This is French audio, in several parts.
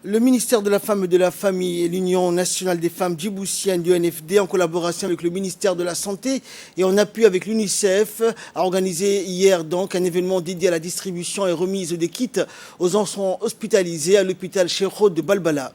Le ministère de la Femme et de la Famille et l'Union nationale des femmes djiboutiennes du NFD, en collaboration avec le ministère de la Santé et en appui avec l'UNICEF, a organisé hier donc un événement dédié à la distribution et remise des kits aux enfants hospitalisés à l'hôpital Cheikh de Balbala.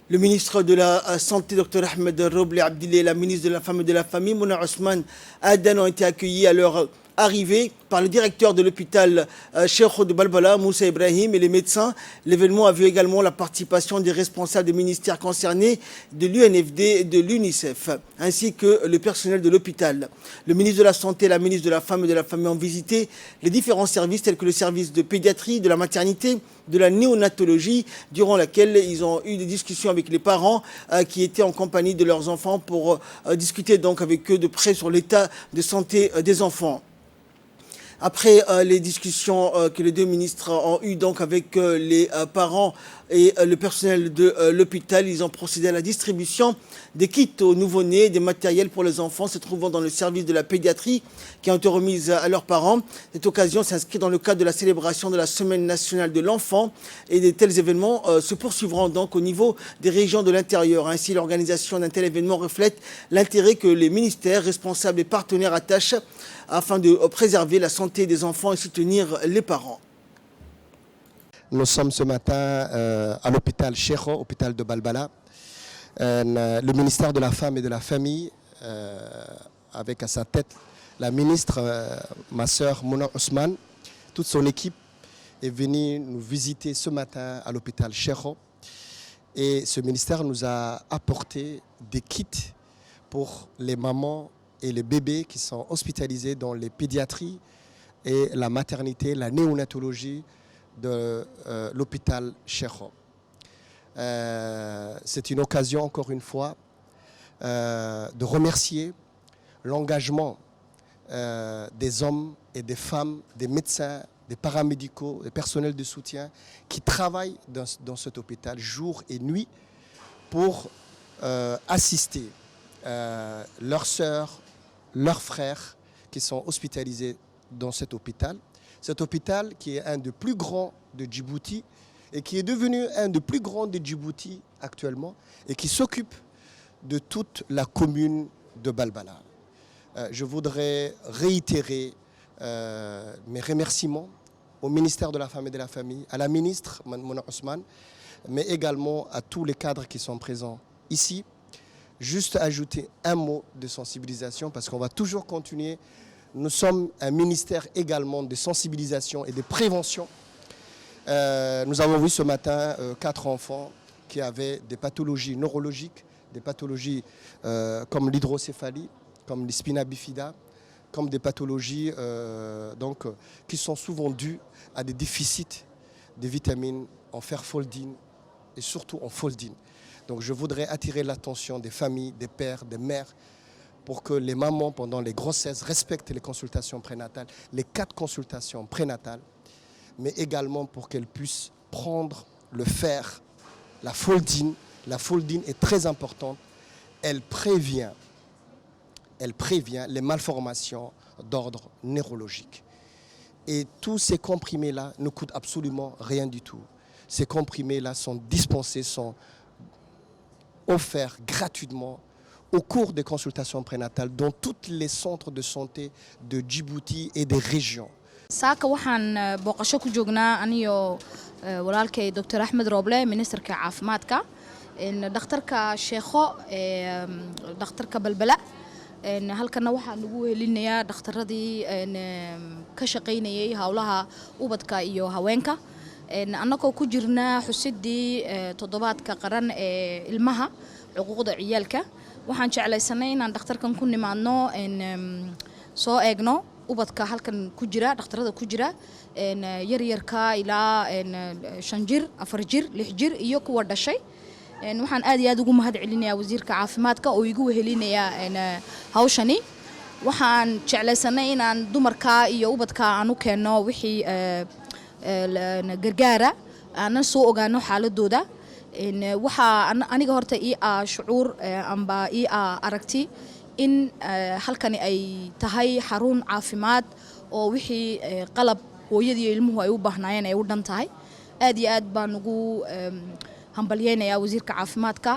Le ministre de la Santé, Dr Ahmed Roble Abdillah, et la ministre de la Femme et de la Famille, Mouna Ousmane Adan, ont été accueillis à leur arrivée par le directeur de l'hôpital Cheikh de Balbala, Moussa Ibrahim, et les médecins. L'événement a vu également la participation des responsables des ministères concernés, de l'UNFD et de l'UNICEF, ainsi que le personnel de l'hôpital. Le ministre de la Santé et la ministre de la Femme et de la Famille ont visité les différents services tels que le service de pédiatrie, de la maternité, de la néonatologie, durant laquelle ils ont eu des discussions avec les parents qui étaient en compagnie de leurs enfants pour discuter donc avec eux de près sur l'état de santé des enfants. Après les discussions que les deux ministres ont eues donc avec les parents et le personnel de l'hôpital, ils ont procédé à la distribution des kits aux nouveau-nés, des matériels pour les enfants se trouvant dans le service de la pédiatrie qui ont été remises à leurs parents. Cette occasion s'inscrit dans le cadre de la célébration de la Semaine nationale de l'enfant et de tels événements se poursuivront donc au niveau des régions de l'intérieur. Ainsi, l'organisation d'un tel événement reflète l'intérêt que les ministères responsables et partenaires attachent afin de préserver la santé des enfants et soutenir les parents. Nous sommes ce matin à l'hôpital Cheikh, hôpital de Balbala. Le ministère de la Femme et de la Famille, avec à sa tête la ministre, ma sœur Mouna Ousmane, toute son équipe est venue nous visiter ce matin à l'hôpital Cheikh. Et ce ministère nous a apporté des kits pour les mamans et les bébés qui sont hospitalisés dans les pédiatries et la maternité, la néonatologie de l'hôpital Cheikh. C'est une occasion, encore une fois, de remercier l'engagement des hommes et des femmes, des médecins, des paramédicaux, des personnels de soutien qui travaillent dans cet hôpital jour et nuit pour assister leurs sœurs, leurs frères qui sont hospitalisés dans cet hôpital. Cet hôpital qui est un des plus grands de Djibouti et qui est devenu un des plus grands de Djibouti actuellement et qui s'occupe de toute la commune de Balbala. Je voudrais réitérer mes remerciements au ministère de la Femme et de la Famille, à la ministre Mouna Ousmane, mais également à tous les cadres qui sont présents ici. Juste ajouter un mot de sensibilisation parce qu'on va toujours continuer. Nous sommes un ministère également de sensibilisation et de prévention. Nous avons vu ce matin 4 enfants qui avaient des pathologies neurologiques, des pathologies comme l'hydrocéphalie, comme les spina bifida, comme des pathologies qui sont souvent dues à des déficits de vitamines en fer foldine et surtout en foldine. Donc je voudrais attirer l'attention des familles, des pères, des mères, pour que les mamans, pendant les grossesses, respectent les consultations prénatales, les 4 consultations prénatales, mais également pour qu'elles puissent prendre le fer, la foldine. La foldine est très importante. Elle prévient les malformations d'ordre neurologique. Et tous ces comprimés-là ne coûtent absolument rien du tout. Ces comprimés-là sont dispensés, sont offerts gratuitement au cours des consultations prénatales dans tous les centres de santé de Djibouti et des régions. saaka waxaan booqasho ku joognaa aniyo walaalkay Dr Ahmed Roble ministerka caafimaadka dhakhtarka Sheekho dhakhtarka Balbala halkana waxaan ugu helinayaa dhakhtaradii ka shaqeynayay hawlaha ubadka iyo haweenka annagoo ku jirnaa xusidii toddobaadka qaran ee ilmaha xuquuqda ciyaalka waxaan jeclaysanay inaan dhakhtarkan ku nimaadno soo eegno ubadka halkan ku jira dhakhtarada ku jira yaryarka ilaa 5 jir 4 jir 6 jir iyo kuwa dhashay waxaan aad iyo aad ugu mahad celinayaa wasiirka caafimaadka oo igu wehelinayaa hawshani waxaan jeclaysanay inaan dumarka iyo ubadka aan u keeno wixii gargaara aan soo ogaano xaaladooda waxa aniga horta shucuur amba aragti in halkani ay tahay xarun caafimaad oo wixii qalab hooyadii ilmuhu ay u baahnaayeen ay u dhan tahay aad iyo aad baan ugu hambalyeynaya wasiirka caafimaadka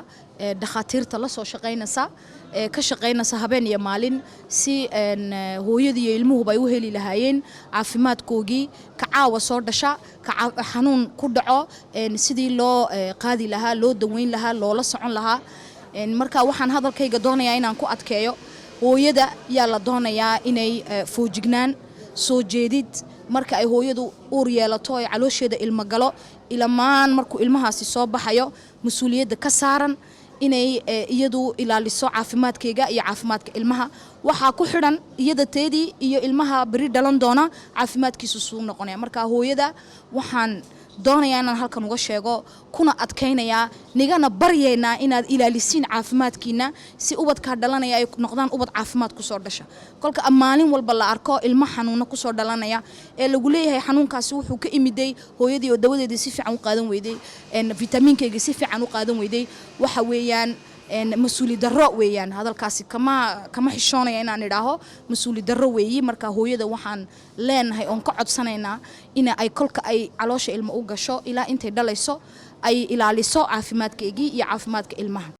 dhakhaatiirta la soo shaqeynaysa ka shaqeynaysa habeen iyo maalin si hooyadii iyo ilmuhuba ay u heli lahaayeen caafimaadkoogii ka caawa soo dhasha xanuun ku dhaco sidii loo qaadi lahaa loo daweyn lahaa loola socon lahaa marka waxaan hadalkayga doonayaa inaan ku adkeeyo hooyada yaa la doonayaa inay foojignaan soo jeedid marka ay hooyadu uur yeelato ay caloosheeda ilmo galo ilamaan markuu ilmahaasi soo baxayo mas'uuliyadda ka saaran inay iyadu ilaaliso caafimaadkeega iyo caafimaadka ilmaha waxa ku xidhan iyada teedii iyo ilmaha bari dhalan doona caafimaadkiisu suu noqonaya marka hooyada waxaan doonayaa inaan halkan uga sheego kuna adkaynayaa nigana baryeynaa inaad ilaalisiin caafimaadkiina si ubadka dhalanaya ay noqdaan ubad caafimaad ku soo dhasha kolka maalin walba la arko ilmo xanuuna ku soo dhalanaya ee lagu leeyahay xanuunkaasi wuxuu ka imiday hooyadii oo dawadeedii si fiican u qaadan weyday vitamiinkeega si fiican u qaadan weyday waxa weeyaan مسؤولي درو ويان هذا الكاسي كما حشونة يعني أنا راهو مسؤولي درو ويي مركا هو يدا وحن لين هاي أنقعد سنينا إن أي كلك أي علاش الموجة شو إلى أنت دليسو أي إلى لسو عافماتك يجي يعافماتك المهم